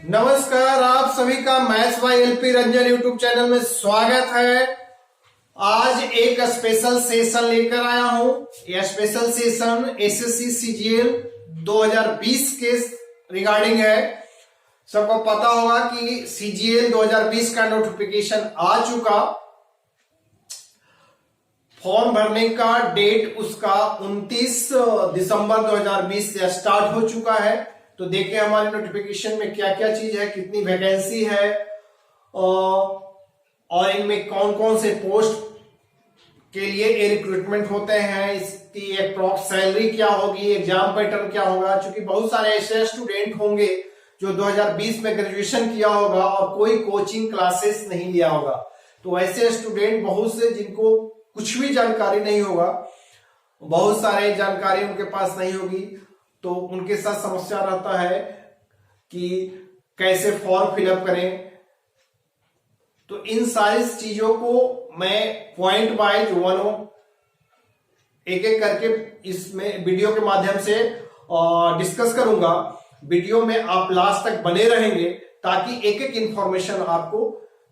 नमस्कार, आप सभी का maths by LP Ranjan YouTube channel में स्वागत है। आज एक स्पेशल सेशन लेकर आया हूं। यह स्पेशल सेशन एसएससी सीजीएल 2020 के रिगार्डिंग है। सबको पता होगा कि सीजीएल 2020 का नोटिफिकेशन आ चुका। फॉर्म भरने का डेट उसका 29 दिसंबर 2020 से स्टार्ट हो चुका है। तो देखिए हमारे नोटिफिकेशन में क्या क्या चीज है, कितनी वैकेंसी है और इनमें कौन कौन से पोस्ट के लिए रिक्रूटमेंट होते हैं, इसकी अप्रॉक्स सैलरी क्या होगी, एग्जाम पैटर्न क्या होगा। क्योंकि बहुत सारे ऐसे स्टूडेंट होंगे जो 2020 में ग्रेजुएशन किया होगा और कोई कोचिंग क्लासेस नहीं लिया होगा। तो ऐसे स्टूडेंट बहुत से जिनको कुछ भी जानकारी नहीं होगा, बहुत सारे जानकारी उनके पास नहीं होगी, तो उनके साथ समस्या रहता है कि कैसे फॉर्म फिलअप करें। तो इन सारी चीजों को मैं पॉइंट वाइज एक एक करके इसमें वीडियो के माध्यम से डिस्कस करूंगा। वीडियो में आप लास्ट तक बने रहेंगे ताकि एक एक इंफॉर्मेशन आपको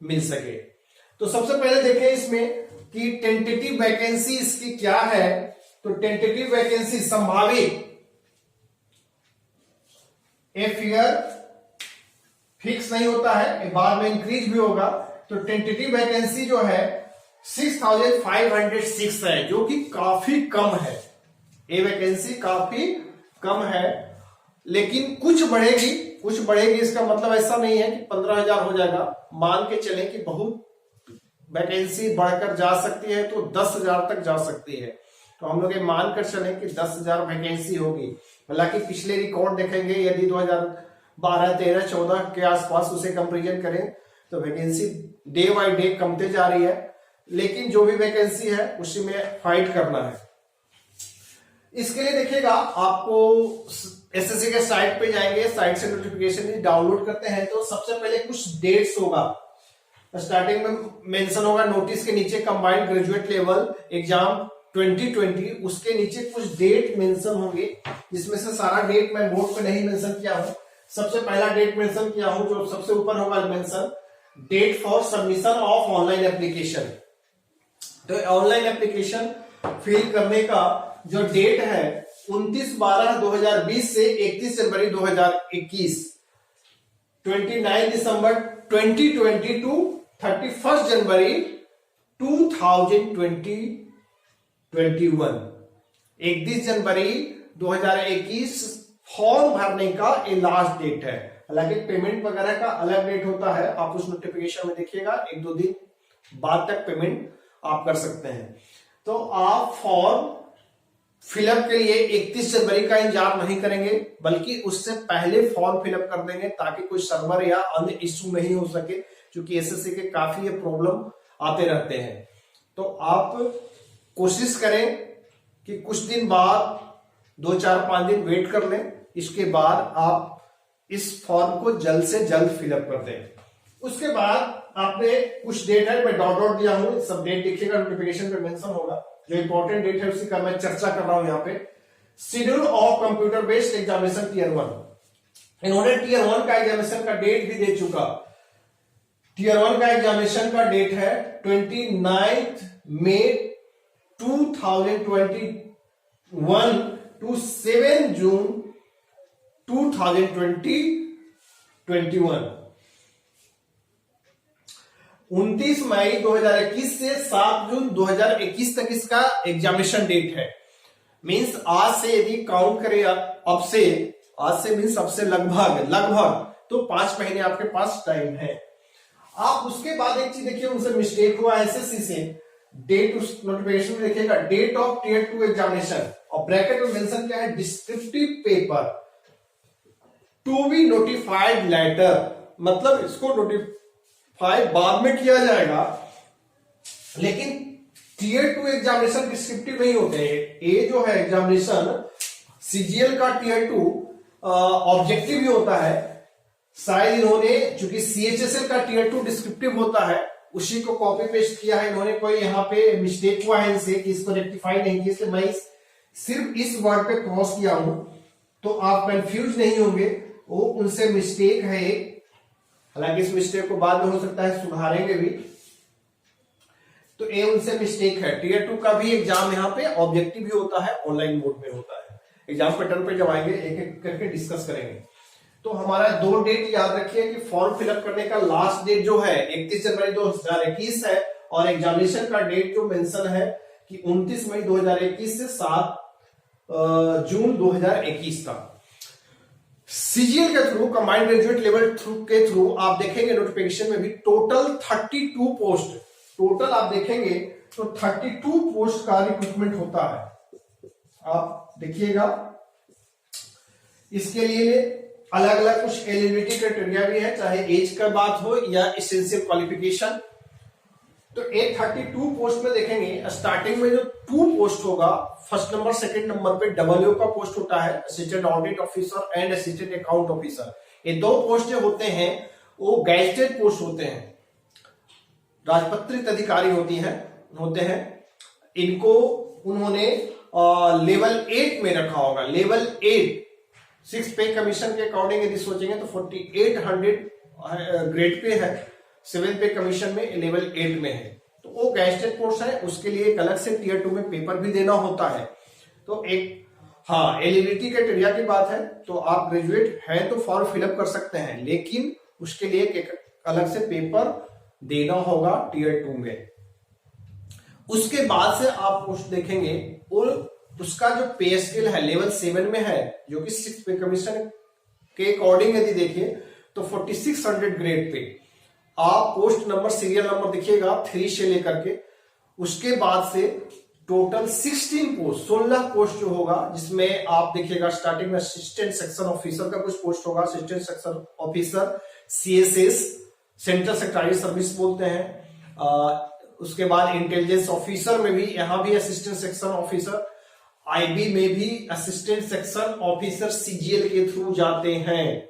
मिल सके। तो सबसे पहले देखें इसमें कि टेंटेटिव वैकेंसी इसकी क्या है। तो टेंटेटिव वैकेंसी संभावित, ए फिगर फिक्स नहीं होता है, बाद में इंक्रीज भी होगा। तो टेंटेटिव वैकेंसी जो है 6506 है, जो कि काफी कम है। ए वैकेंसी काफी कम है, लेकिन कुछ बढ़ेगी। इसका मतलब ऐसा नहीं है कि 15,000 हो जाएगा। मान के चलें कि बहुत वैकेंसी बढ़कर जा सकती है तो 10,000 तक जा सकती है। तो हम लोग ये मानकर चलें कि 10,000 वैकेंसी होगी। हालांकि पिछले रिकॉर्ड देखेंगे, यदि 2012, 13, 14 के आसपास उसे कंपेरिजन करें तो vacancy day by day Kamte जा रही है। लेकिन जो भी वैकेंसी है उसी में फाइट करना है। इसके लिए देखिएगा, आपको एसएससी के साइट पे जाएंगे, साइट से नोटिफिकेशन डाउनलोड करते हैं तो सबसे पहले कुछ डेट्स होगा। स्टार्टिंग में मेंशन होगा नोटिस के नीचे कंबाइंड ग्रेजुएट लेवल एग्जाम 2020, उसके नीचे कुछ डेट मेंशन होंगे, जिसमें से सारा डेट मैं बोर्ड पे नहीं मेंशन किया हूं। सबसे पहला डेट मेंशन किया हूं, जो सबसे ऊपर होगा mention, date for submission of online application. तो ऑनलाइन एप्लीकेशन फिल करने का जो डेट है 29/12/2020 से 31 जनवरी 2021, 29 दिसंबर 2020 टू 31 जनवरी 2021, 31 जनवरी 2021 फॉर्म भरने का ये लास्ट डेट है। हालांकि पेमेंट वगैरह का अलग डेट होता है, आप उस नोटिफिकेशन में देखिएगा, 1-2 दिन बाद तक पेमेंट आप कर सकते हैं। तो आप फॉर्म फिलअप के लिए 31 जनवरी का इंतजार नहीं करेंगे, बल्कि उससे पहले फॉर्म फिलअप कर देंगे ताकि कोई सर्वर या अन्य इश्यू नहीं हो सके, क्योंकि एसएससी के काफी ये प्रॉब्लम आते रहते हैं। तो आप कोशिश करें कि कुछ दिन बाद 2-4-5 दिन वेट कर लें, इसके बाद आप इस फॉर्म को जल्द से जल्द फिलअप कर दें। उसके बाद आपने कुछ डेट है, मैं डॉट डॉट दिया हूं, सब डेट देखिएगा, नोटिफिकेशन पे मेंशन होगा। जो इंपॉर्टेंट डेट है उसी का मैं चर्चा कर रहा हूं यहाँ पे। Schedule of computer based examination tier 1, इन्होंने टीयर 1 का एग्जामिनेशन का डेट भी दे चुका। टीयर 1 का एग्जामिनेशन का डेट है 29 मई 2021 to 7 जून 2021। 29 मई 2021 से 7 जून 2021 तक इसका एग्जामिनेशन डेट है। मींस आज से यदि काउंट करें, अब से, आज से मींस अब से लगभग तो 5 महीने आपके पास टाइम है। आप उसके बाद एक चीज देखिए, उनसे मिस्टेक हुआ एसएससी से, डेट उस नोटिफिकेशन में देखिएगा, डेट ऑफ टीयर 2 एग्जामिनेशन, और ब्रैकेट में मेंशन क्या है, descriptive paper to be notified later. मतलब इसको नोटिफाई बाद में किया जाएगा, लेकिन टीयर 2 एग्जामिनेशन डिस्क्रिप्टिव नहीं होते हैं। ये जो है एग्जामिनेशन सीजीएल का टीयर 2 ऑब्जेक्टिव ही होता है। शायद इन्होंने, चूंकि सीएचएसएल का टीयर 2 डिस्क्रिप्टिव होता है, उसी को कॉपी पेस्ट किया है इन्होंने। कोई यहाँ पे मिस्टेक हुआ है इनसे कि इसको रेक्टिफाई नहीं किया, इसलिए मैं सिर्फ इस वर्ड पे क्रॉस किया हूं, तो आप कंफ्यूज नहीं होंगे। वो उनसे मिस्टेक है, हालांकि इस मिस्टेक को बाद में हो सकता है सुधारेंगे भी। तो ये उनसे मिस्टेक है। टीयर 2 का भी एग्जाम यहाँ पे ऑब्जेक्टिव भी होता है, ऑनलाइन मोड में होता है। एग्जाम पैटर्न पे जब आएंगे एक एक करके डिस्कस करेंगे। तो हमारा 2 डेट याद रखिए कि फॉर्म फिलअप करने का लास्ट डेट जो है 31 जनवरी 2021 है, और एग्जामिनेशन का डेट जो मेंशन है कि 29 मई 2021 से 7 जून 2021 तक। सीजीएल के थ्रू, कंबाइंड ग्रेजुएट लेवल के थ्रू आप देखेंगे नोटिफिकेशन में भी टोटल 32 पोस्ट, टोटल आप देखेंगे तो 32 पोस्ट का रिक्रूटमेंट होता है। आप देखिएगा इसके लिए अलग अलग कुछ एलिजिबिलिटी क्राइटेरिया भी है, चाहे एज का बात हो या एसेंशियल क्वालिफिकेशन। तो 32 पोस्ट में देखेंगे स्टार्टिंग में जो 2 पोस्ट होगा, फर्स्ट नंबर सेकंड नंबर पे डब्ल्यू का पोस्ट होता है, assistant audit officer and assistant account officer. ये 2 पोस्ट जो होते हैं वो गैजेटेड पोस्ट होते हैं, राजपत्रित अधिकारी होते हैं। इनको उन्होंने लेवल 8 में रखा होगा। लेवल 8 6 पे कमीशन के अकॉर्डिंग यदि सोचेंगे तो 4800 ग्रेड पे है, 7 पे कमीशन में लेवल 8 में है। तो वो गैजेटेड पोस्ट है, उसके लिए एक अलग से टीयर 2 में पेपर भी देना होता है। तो एक एलिजिबिलिटी क्राइटेरिया की बात है तो आप ग्रेजुएट हैं तो फॉर्म फिलअप कर सकते हैं, लेकिन उसके लिए एक अलग से पेपर देना होगा टीयर 2 में। उसके बाद से आप पोस्ट देखेंगे और उसका जो पे स्केल है लेवल 7 में है, जो कि 6 पे कमीशन के अकॉर्डिंग यदि देखिए तो 4600 ग्रेड पे आप पोस्ट नंबर सीरियल नंबर देखिएगा 3 से लेकर के। उसके बाद से टोटल 16 पोस्ट जो होगा, जिसमें आप देखिएगा स्टार्टिंग में असिस्टेंट सेक्शन ऑफिसर का कुछ पोस्ट होगा, assistant section officer CSS central secretary service बोलते हैं। उसके बाद इंटेलिजेंस ऑफिसर में भी, यहां भी असिस्टेंट सेक्शन ऑफिसर, IB में भी असिस्टेंट सेक्शन ऑफिसर CGL के थ्रू जाते हैं।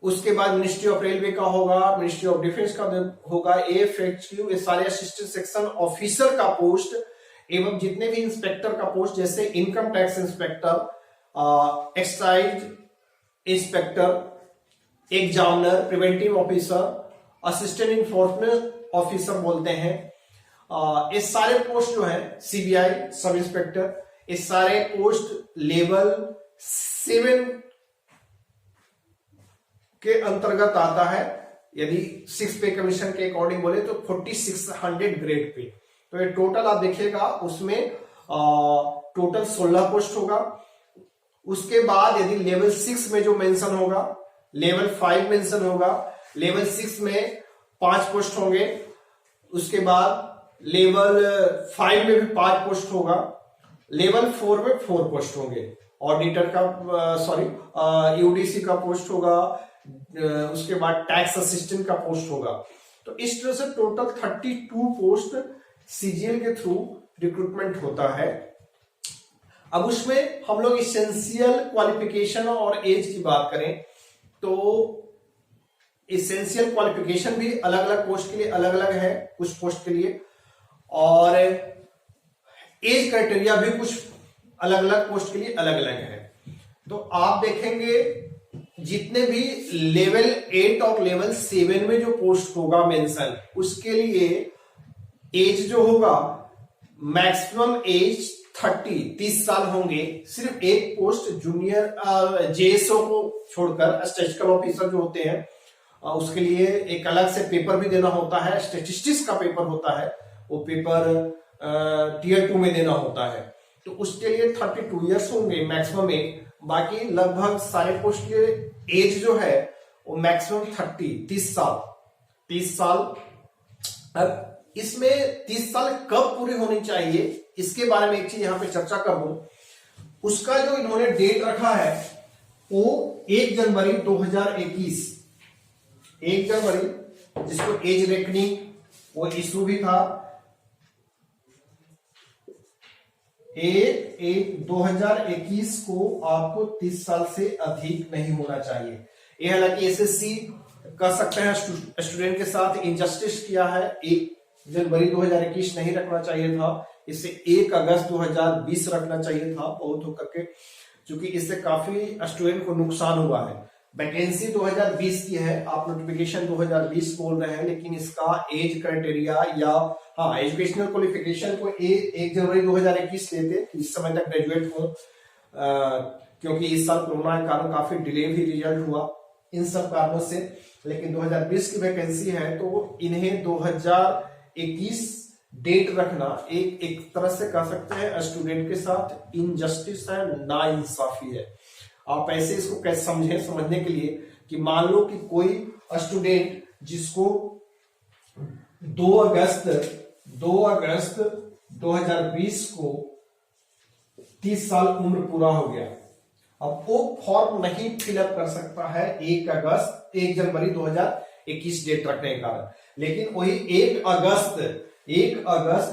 उसके बाद मिनिस्ट्री ऑफ रेलवे का होगा, मिनिस्ट्री ऑफ डिफेंस का होगा, AFHQ, ये सारे असिस्टेंट सेक्शन ऑफिसर का पोस्ट एवं जितने भी इंस्पेक्टर का पोस्ट, जैसे income tax inspector, excise inspector, examiner, preventive officer, assistant enforcement officer बोलते हैं, ये सारे पोस्ट जो है CBI सब इंस्पेक्टर, ये सारे पोस्ट लेवल 7 के अंतर्गत आता है। यदि 6 पे कमीशन के अकॉर्डिंग बोले तो 4600 ग्रेड पे। तो ये टोटल आप देखिएगा उसमें टोटल 16 पोस्ट होगा। उसके बाद यदि लेवल 6 में जो मेंशन होगा, लेवल 5 मेंशन होगा, लेवल 6 में 5 पोस्ट होंगे। उसके बाद लेवल 5 में भी 5 पोस्ट होगा, लेवल 4 में 4 पोस्ट होंगे। ऑडिटर का UDC का पोस्ट होगा, उसके बाद टैक्स असिस्टेंट का पोस्ट होगा। तो इस तरह से टोटल 32 पोस्ट CGL के थ्रू रिक्रूटमेंट होता है। अब उसमें हम लोग इसेंशियल क्वालिफिकेशन और एज की बात करें तो इसेंशियल क्वालिफिकेशन भी अलग अलग पोस्ट के लिए अलग अलग है, कुछ पोस्ट के लिए, और एज क्राइटेरिया भी कुछ अलग अलग पोस्ट के लिए अलग अलग है। तो आप देखेंगे जितने भी लेवल 8 और लेवल 7 में जो पोस्ट होगा मेंशन, उसके लिए एज जो होगा मैक्सिमम एज 30 साल होंगे। सिर्फ एक पोस्ट जूनियर JSO को छोड़कर, स्टैटिस्टिकल ऑफिसर जो होते हैं, उसके लिए एक अलग से पेपर भी देना होता है, स्टैटिस्टिक्स का पेपर होता है, वो पेपर टीयर 2 में देना होता है। तो उसके लिए 32 इयर्स होंगे मैक्सिमम एज। बाकी लगभग सारे पोस्ट के एज जो है वो मैक्सिमम 30 साल। अब इसमें 30 साल कब पूरी होनी चाहिए, इसके बारे में एक चीज यहां पे चर्चा कर दूं। उसका जो इन्होंने डेट रखा है वो 1 जनवरी 2021, 1 जनवरी, जिसको एज रेकनिंग वो इशू भी था। 1/1/2021 को आपको 30 साल से अधिक नहीं होना चाहिए। ये हालांकि SSC कर सकते हैं, स्टूडेंट के साथ इंजस्टिस किया है। 1 जनवरी 2021 नहीं रखना चाहिए था, इसे 1 अगस्त 2020 रखना चाहिए था बहुत हो करके, क्योंकि इससे काफी स्टूडेंट को नुकसान हुआ है। वैकेंसी 2020 की है, आप नोटिफिकेशन 2020 बोल रहे हैं, लेकिन इसका एज क्राइटेरिया या हाँ एजुकेशनल क्वालिफिकेशन को 1 जनवरी 2021 लेते इस समय तक ग्रेजुएट हो, क्योंकि इस साल कोरोना के कारण काफी डिले भी रिजल्ट हुआ इन सब कारणों से। लेकिन 2020 की वैकेंसी है तो इन्हें 2021 डेट रखना एक तरह से कह सकते हैं स्टूडेंट के साथ इनजस्टिस है, ना इंसाफी है। आप ऐसे इसको कैसे समझने के लिए कि मान लो कि कोई स्टूडेंट जिसको 2 अगस्त 2020 को 30 साल उम्र पूरा हो गया, अब वो फॉर्म नहीं फिलअप कर सकता है 1 जनवरी 2021 डेट रखने के कारण। लेकिन वही 1 अगस्त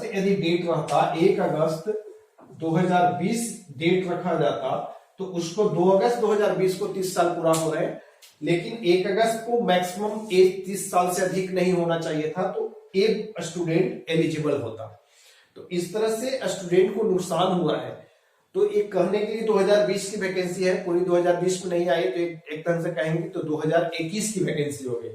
यदि डेट रहता, 1 अगस्त 2020 डेट रखा जाता तो उसको 2 अगस्त 2020 को 30 साल पूरा हो रहे, लेकिन 1 अगस्त को मैक्सिमम एज 30 साल से अधिक नहीं होना चाहिए था, तो एक स्टूडेंट एलिजिबल होता। तो इस तरह से स्टूडेंट को नुकसान हुआ है। तो एक कहने के लिए 2020 की वैकेंसी है, पूरी 2020 में नहीं आई, तो एक तरह से कहेंगे तो 2021 की वैकेंसी हो गई।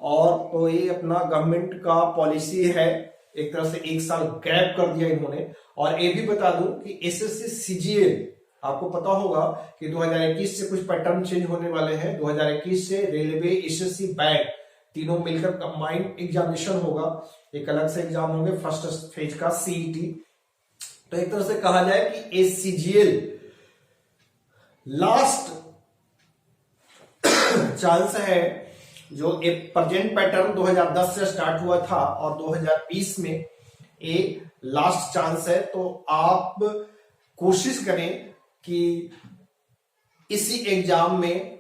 और तो ये अपना गवर्नमेंट का पॉलिसी है, एक तरह से 1 साल गैप कर दिया इन्होंने। और ये भी बता दूं कि एसएससी सीजीएल आपको पता होगा कि 2021 से कुछ पैटर्न चेंज होने वाले हैं। 2021 से रेलवे, एसएससी, बैंक तीनों मिलकर कंबाइंड एग्जामिनेशन होगा, एक अलग से एग्जाम होंगे फर्स्ट फेज का सीईटी। तो एक तरह से कहा जाए कि एससीजीएल लास्ट चांस है, जो एक प्रेजेंट पैटर्न 2010 से स्टार्ट हुआ था और 2020 में एक लास्ट चांस है। तो आप कोशिश करें कि इसी एग्जाम में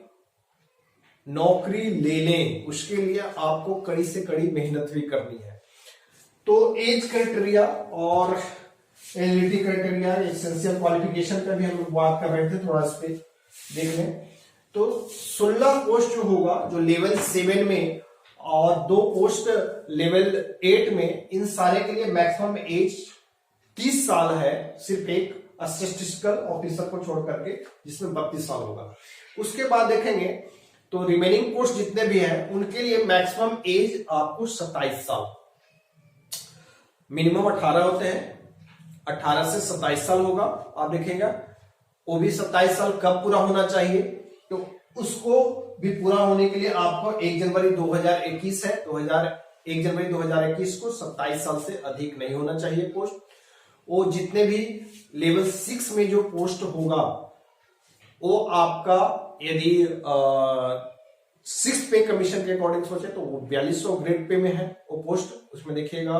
नौकरी ले लें, उसके लिए आपको कड़ी से कड़ी मेहनत भी करनी है। तो एज क्राइटेरिया और एलिजिबिलिटी क्राइटेरिया, एसेंशियल क्वालिफिकेशन का भी हम लोग बात कर रहे थे, थोड़ा इस पे देख लें। तो 16 पोस्ट जो होगा जो लेवल 7 में और 2 पोस्ट लेवल 8 में, इन सारे के लिए मैक्सिमम एज 30 साल है, सिर्फ एक स्टैटिस्टिकल ऑफिसर को छोड़ करके, जिसमें 32 साल होगा। उसके बाद देखेंगे तो रिमेनिंग पोस्ट जितने भी हैं उनके लिए मैक्सिमम एज आपको 27 साल, मिनिमम 18 होते हैं, 18 से 27 साल होगा। आप देखेंगे वो भी 27 साल कब पूरा होना चाहिए, तो उसको भी पूरा होने के लिए आपको 1 जनवरी 2021 है, 1 जनवरी 2021 को 27 साल से अधिक नहीं होना चाहिए पोस्ट। वो जितने भी लेवल 6 में जो पोस्ट होगा वो आपका यदि 6 पे कमीशन के अकॉर्डिंग सोचे तो वो 4200 ग्रेड पे में है वो पोस्ट। उसमें देखिएगा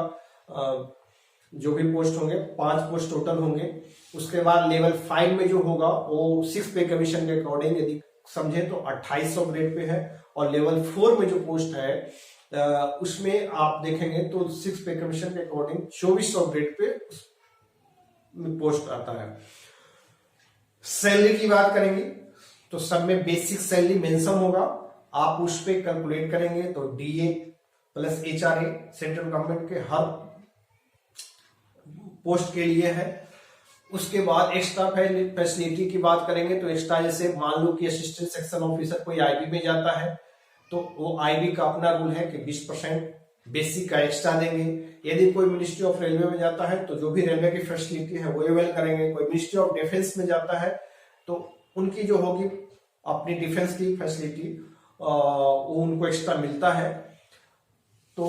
जो भी पोस्ट होंगे 5 पोस्ट टोटल होंगे। उसके बाद लेवल 5 में जो होगा वो 6 पे कमीशन के अकॉर्डिंग यदि समझे तो 2800 ग्रेड पे है, और लेवल 4 में जो पोस्ट है उसमें आप देखेंगे तो 6 पे कमीशन के अकॉर्डिंग 2400 ग्रेड पे पोस्ट आता है। सैलरी की बात करेंगे तो सब में बेसिक सैलरी मेंशन होगा, आप उस पर कैलकुलेट करेंगे तो DA plus HRA central government के हर पोस्ट के लिए है। उसके बाद एक्स्ट्रा फैसिलिटी की बात करेंगे तो एक्स्ट्रा जैसे मान लो कि असिस्टेंट सेक्शन ऑफिसर कोई आईबी में जाता है तो वो आईबी का अपना रूल है कि 20% बेसिक का एक्स्ट्रा देंगे। यदि कोई मिनिस्ट्री ऑफ रेलवे में जाता है तो जो भी रेलवे की फैसिलिटी है वो अवेल करेंगे। कोई मिनिस्ट्री ऑफ डिफेंस में जाता है तो उनकी जो होगी अपनी डिफेंस की फैसिलिटी वो उनको एक्स्ट्रा मिलता है। तो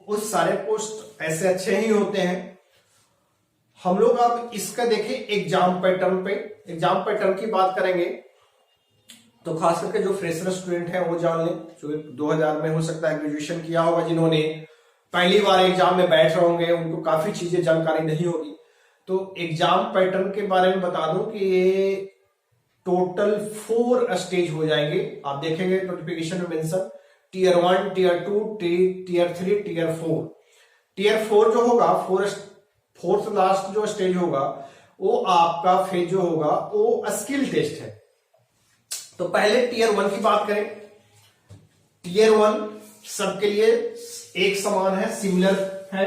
उस सारे पोस्ट ऐसे अच्छे ही होते हैं। हम लोग अब इसका देखें एग्जाम पैटर्न पे। एग्जाम पैटर्न की बात करेंगे तो खास करके जो फ्रेशर स्टूडेंट है वो जान लें, जो 2000 में हो सकता है ग्रेजुएशन किया होगा, जिन्होंने पहली बार एग्जाम में बैठ रहे होंगे, उनको काफी चीजें जानकारी नहीं होगी। तो एग्जाम पैटर्न के बारे में बता दूं कि ये टोटल 4 स्टेज हो जाएंगे। आप देखेंगे नोटिफिकेशन में mention tier 1, tier 2, tier 3, tier 4। Tier 4 जो होगा, फोर्थ लास्ट जो स्टेज होगा वो आपका फेज जो होगा वो स्किल टेस्ट है। तो पहले टीयर 1 की बात करें। टीयर 1 सबके लिए एक समान है, सिमिलर है।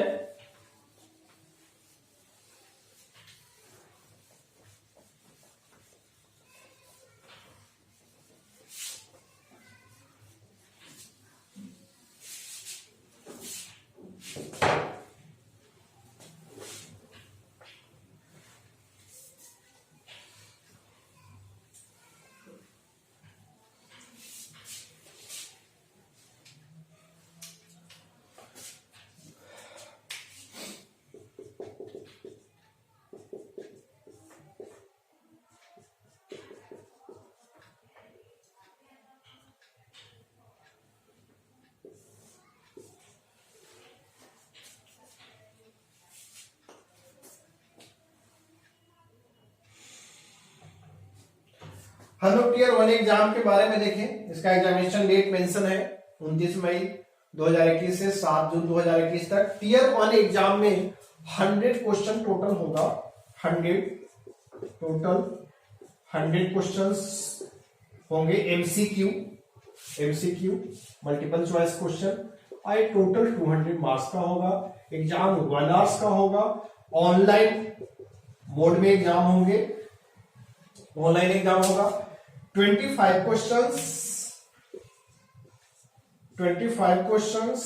हम लोग टीयर 1 एग्जाम के बारे में देखें। इसका एग्जामिनेशन डेट मेंशन है 29 मई 2021 से 7 जून 2021 तक। टीयर 1 एग्जाम में 100 क्वेश्चन टोटल होगा। 100 क्वेश्चंस होंगे। एमसीक्यू मल्टीपल चॉइस क्वेश्चन और टोटल 200 मार्क्स का होगा। एग्जाम 1 आवर्स का होगा। ऑनलाइन मोड में एग्जाम होंगे। ऑनलाइन एग्जाम होगा। 25 क्वेश्चंस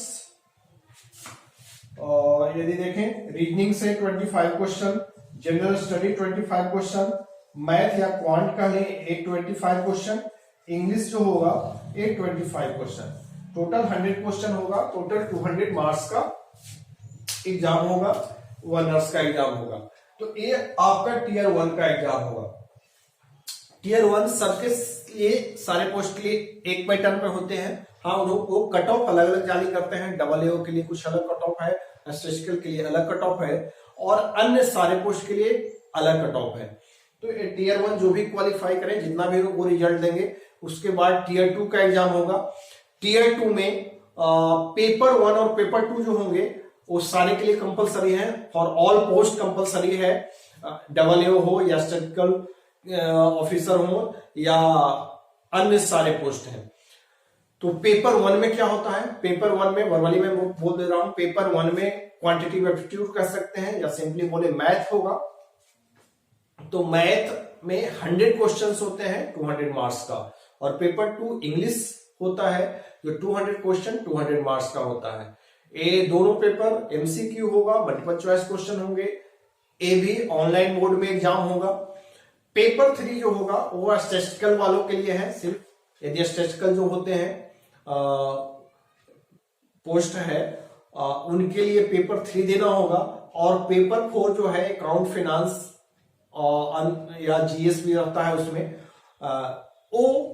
और यदि देखें रीजनिंग से 25 question, general study 25 question, math या क्वांट का लें एक 25 क्वेश्चन, इंग्लिश जो होगा एक 25 क्वेश्चन। टोटल 100 क्वेश्चन होगा। टोटल 200 मार्क्स का एग्जाम होगा। 1 आवर्स का एग्जाम होगा। तो ये आपका टीयर 1 का एग्जाम होगा। टीयर 1 सबके लिए सारे पोस्ट के लिए एक पैटर्न पे होते हैं। हाँ, वो कट ऑफ अलग अलग जारी करते हैं। डबल एओ के लिए कुछ अलग कट ऑफ है, स्टैटिस्टिकल के लिए अलग कट ऑफ है और अन्य सारे पोस्ट के लिए अलग कट ऑफ है। तो टीयर 1 जो भी क्वालिफाई करें, जितना भी वो रिजल्ट देंगे, उसके बाद टीयर 2 का एग्जाम होगा। टीयर 2 में पेपर 1 और पेपर 2 जो होंगे वो सारे के लिए कंपलसरी है। फॉर ऑल पोस्ट कंपलसरी है। डबल एओ हो या स्टैटिस्टिकल ऑफिसर हो या अन्य सारे पोस्ट हैं। तो पेपर 1 में क्या होता है? पेपर 1 में वर्बली में बोल दे रहा हूं। पेपर 1 में क्वांटिटेटिव एप्टीट्यूड कर सकते हैं या सिंपली बोले मैथ होगा। तो मैथ में 100 क्वेश्चंस होते हैं 200 मार्क्स का। और पेपर 2 इंग्लिश होता है जो 200 क्वेश्चन 200 मार्क्स का होता है। ये दोनों पेपर एमसीक्यू होगा, मल्टीपल चॉइस क्वेश्चन होंगे। ये भी ऑनलाइन मोड में एग्जाम होगा। पेपर 3 जो होगा वो स्टैटिस्टिकल वालों के लिए है। सिर्फ यदि स्टैटिस्टिकल जो होते हैं पोस्ट है उनके लिए पेपर 3 देना होगा। और पेपर 4 जो है अकाउंट फाइनेंस या जीएस भी रहता है उसमें, वो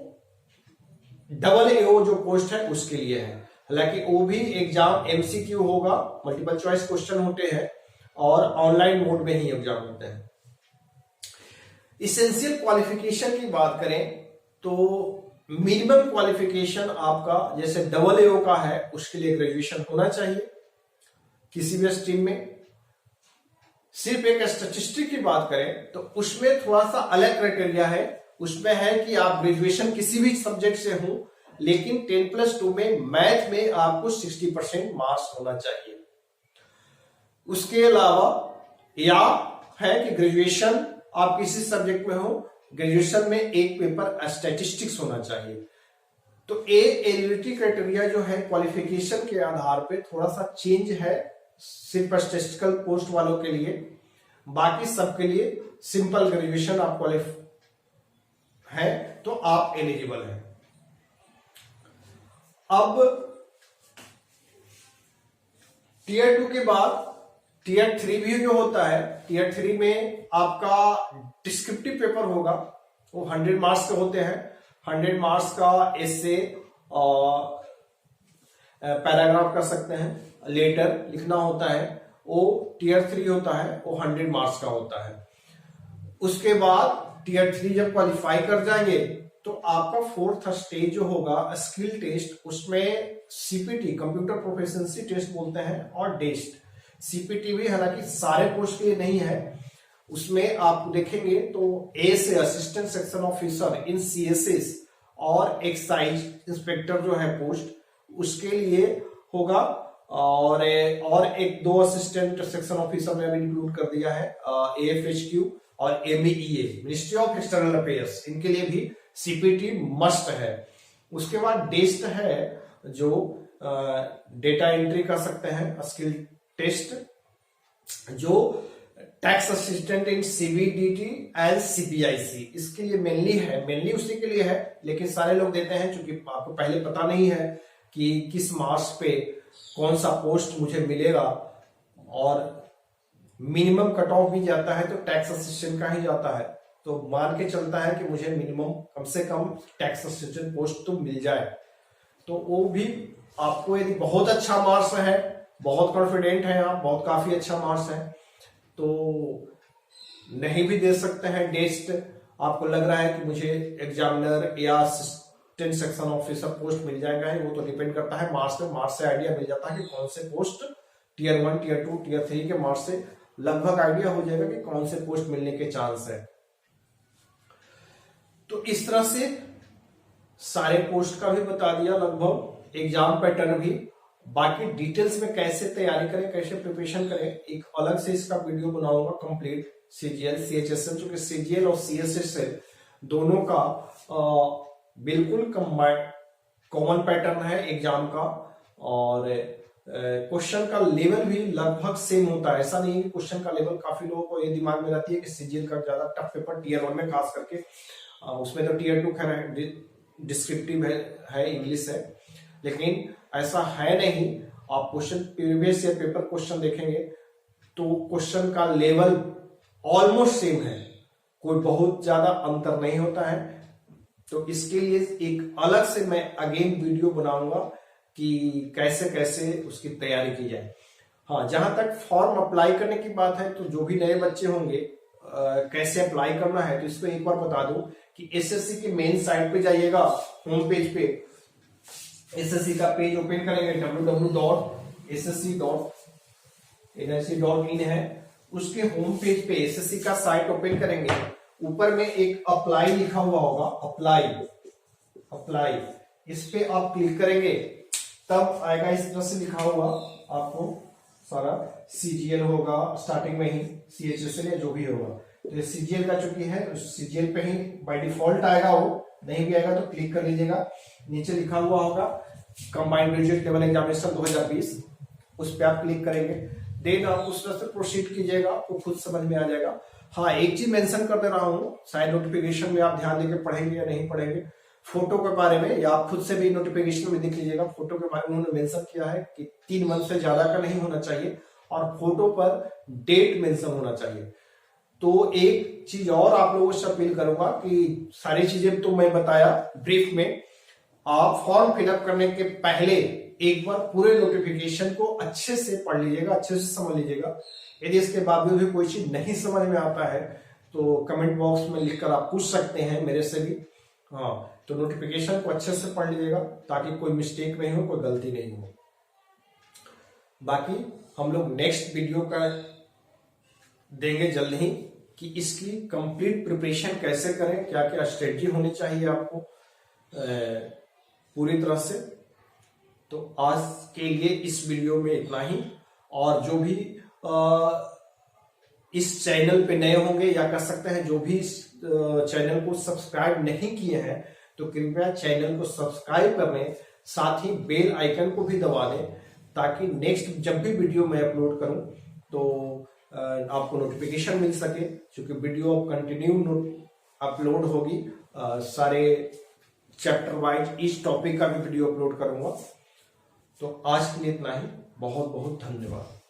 डबल एओ जो पोस्ट है उसके लिए है। हालांकि वो भी एग्जाम एमसीक्यू होगा, मल्टीपल चॉइस क्वेश्चन होते हैं और ऑनलाइन मोड में ही एग्जाम होते हैं। इसेंशियल क्वालिफिकेशन की बात करें तो मिनिमम क्वालिफिकेशन आपका जैसे डबल एओ का है उसके लिए ग्रेजुएशन होना चाहिए किसी भी स्ट्रीम में। सिर्फ एक स्टैटिस्टिक्स की बात करें तो उसमें थोड़ा सा अलग क्राइटेरिया है। उसमें है कि आप ग्रेजुएशन किसी भी सब्जेक्ट से हो, लेकिन 10+2 में मैथ में आपको 60% मार्क्स होना चाहिए। उसके अलावा या है कि ग्रेजुएशन आप किसी सब्जेक्ट में हो, ग्रेजुएशन में एक पेपर स्टैटिस्टिक्स होना चाहिए। तो एलिजिबिलिटी क्राइटेरिया जो है क्वालिफिकेशन के आधार पे थोड़ा सा चेंज है सिर्फ स्टैटिस्टिकल पोस्ट वालों के लिए। बाकी सबके लिए सिंपल ग्रेजुएशन आप क्वालिफाई है तो आप एलिजिबल हैं। अब टीयर 2 के बाद टीयर 3 भी जो होता है, टीयर 3 में आपका डिस्क्रिप्टिव पेपर होगा। वो 100 मार्क्स के होते हैं। 100 मार्क्स का एसे पैराग्राफ कर सकते हैं, लेटर लिखना होता है। वो टीयर 3 होता है, वो 100 मार्क्स का होता है। उसके बाद टीयर 3 जब क्वालिफाई कर जाएंगे तो आपका 4th स्टेज जो होगा स्किल टेस्ट, उसमें सीपीटी कंप्यूटर प्रोफिशिएंसी टेस्ट बोलते हैं और डेस्ट। सीपीटी भी हालांकि सारे पोस्ट के लिए नहीं है। उसमें आप देखेंगे तो ए से assistant section officer in CSS और एक्साइज इंस्पेक्टर जो है पोस्ट उसके लिए होगा। और एक 2 असिस्टेंट सेक्शन ऑफिसर में भी इंक्लूड कर दिया है, एएफएचक्यू और MEA ministry of external affairs, इनके लिए भी सीपीटी मस्ट है। उसके बाद डेस्ट है जो डेटा एंट्री कर सकते हैं, स्किल टेस्ट जो tax assistant in CBDT and CPIC, इसके लिए मेनली उसी के लिए है। लेकिन सारे लोग देते हैं क्योंकि आपको पहले पता नहीं है कि किस मार्क्स पे कौन सा पोस्ट मुझे मिलेगा और मिनिमम कट ऑफ भी जाता है तो टैक्स असिस्टेंट का ही जाता है। तो मान के चलता है कि मुझे मिनिमम कम से कम टैक्स असिस्टेंट पोस्ट तो मिल जाए। तो वो भी आपको यदि बहुत अच्छा मार्क्स है, बहुत कॉन्फिडेंट है आप, बहुत काफी अच्छा मार्क्स है तो नहीं भी दे सकते हैं डेस्ट। आपको लग रहा है कि मुझे एग्जामिनर या असिस्टेंट सेक्शन ऑफिसर पोस्ट मिल जाएगा, वो तो डिपेंड करता है मार्क्स पे। मार्क्स से आइडिया मिल जाता है कि कौन से पोस्ट टियर 1, टियर 2, टियर 3 के मार्क्स से लगभग आइडिया हो जाएगा कि कौन से पोस्ट मिलने के चांस है। तो इस तरह से सारे पोस्ट का भी बता दिया, लगभग एग्जाम पैटर्न भी। बाकी डिटेल्स में कैसे तैयारी करें, कैसे प्रिपरेशन करें, एक अलग से इसका वीडियो बनाऊंगा कंप्लीट। सीजीएल, सीएचएसएल, जो कि सीजीएल और सीएचएसएल दोनों का बिल्कुल कॉमन पैटर्न है एग्जाम का, और क्वेश्चन का लेवल भी लगभग सेम होता है। ऐसा नहीं है कि क्वेश्चन का लेवल, काफी लोगों को ये दिमाग में रहती है कि सीजीएल का ज्यादा टफ पेपर टियर 1 में खास करके, उसमें तो टियर 2 खैर डिस्क्रिप्टिव है, इंग्लिश है, लेकिन ऐसा है नहीं। आप question previous year paper question देखेंगे तो क्वेश्चन का लेवल ऑलमोस्ट सेम है, कोई बहुत ज्यादा अंतर नहीं होता है। तो इसके लिए एक अलग से मैं अगेन वीडियो बनाऊंगा कि कैसे कैसे उसकी तैयारी की जाए। हाँ, जहां तक फॉर्म अप्लाई करने की बात है, तो जो भी नए बच्चे होंगे कैसे अप्लाई करना है, तो इसको एक बार बता दूं कि एसएससी के मेन साइट पे जाइएगा, होम पेज पे एसएससी का पेज ओपन करेंगे, www.ssc.nrc.in है, उसके होम पेज पे एसएससी का साइट ओपन करेंगे, ऊपर में एक अप्लाई लिखा हुआ होगा, अप्लाई, इस पे आप क्लिक करेंगे, तब आएगा इस तरह से लिखा हुआ आपको सारा। सीजीएल होगा स्टार्टिंग में ही, सीएचएसएल या जो भी होगा, तो सीजीएल का चूंकि है, सीजीएल पे ही बाय डिफॉल्ट आएगा, वो नहीं भी आएगा तो क्लिक कर लीजिएगा। नीचे लिखा हुआ होगा कंबाइंड ग्रेजुएट लेवल एग्जामिनेशन 2020, उस पर आप क्लिक करेंगे, देन आप उस तरह से प्रोसीड कीजिएगा, आपको खुद समझ में आ जाएगा। हाँ, एक चीज मेंशन कर दे रहा हूँ, शायद नोटिफिकेशन में आप ध्यान देकर पढ़ेंगे या नहीं पढ़ेंगे, फोटो के बारे में, या आप खुद से भी नोटिफिकेशन में देख लीजिएगा, फोटो के बारे में उन्होंने मेंशन किया है कि 3 मंथ से ज्यादा का नहीं होना चाहिए, और फोटो पर डेट मेंशन होना चाहिए। तो एक चीज और आप लोगों से अपील करूंगा कि सारी चीजें तो मैं बताया ब्रीफ में, आप फॉर्म फिलअप करने के पहले एक बार पूरे नोटिफिकेशन को अच्छे से पढ़ लीजिएगा, अच्छे से समझ लीजिएगा। यदि इसके बावजूद भी कोई चीज नहीं समझ में आता है तो कमेंट बॉक्स में लिखकर आप पूछ सकते हैं मेरे से भी। हाँ, तो नोटिफिकेशन को अच्छे से पढ़ लीजिएगा ताकि कोई मिस्टेक नहीं हो, कोई गलती नहीं हो। बाकी हम लोग नेक्स्ट वीडियो का देंगे जल्द ही कि इसकी कंप्लीट प्रिपरेशन कैसे करें, क्या क्या स्ट्रेटजी होनी चाहिए आपको पूरी तरह से। तो आज के लिए इस वीडियो में इतना ही, और जो भी इस चैनल पे नए होंगे, या कर सकते हैं जो भी इस चैनल को सब्सक्राइब नहीं किए हैं, तो कृपया चैनल को सब्सक्राइब कर लें, साथ ही बेल आइकन को भी दबा दें, ताकि नेक्स्ट जब भी वीडियो मैं अपलोड करूं तो आपको नोटिफिकेशन मिल सके, क्योंकि वीडियो अब कंटिन्यू अपलोड होगी, सारे चैप्टर वाइज इस टॉपिक का भी वीडियो अपलोड करूंगा। तो आज के लिए इतना ही, बहुत बहुत धन्यवाद।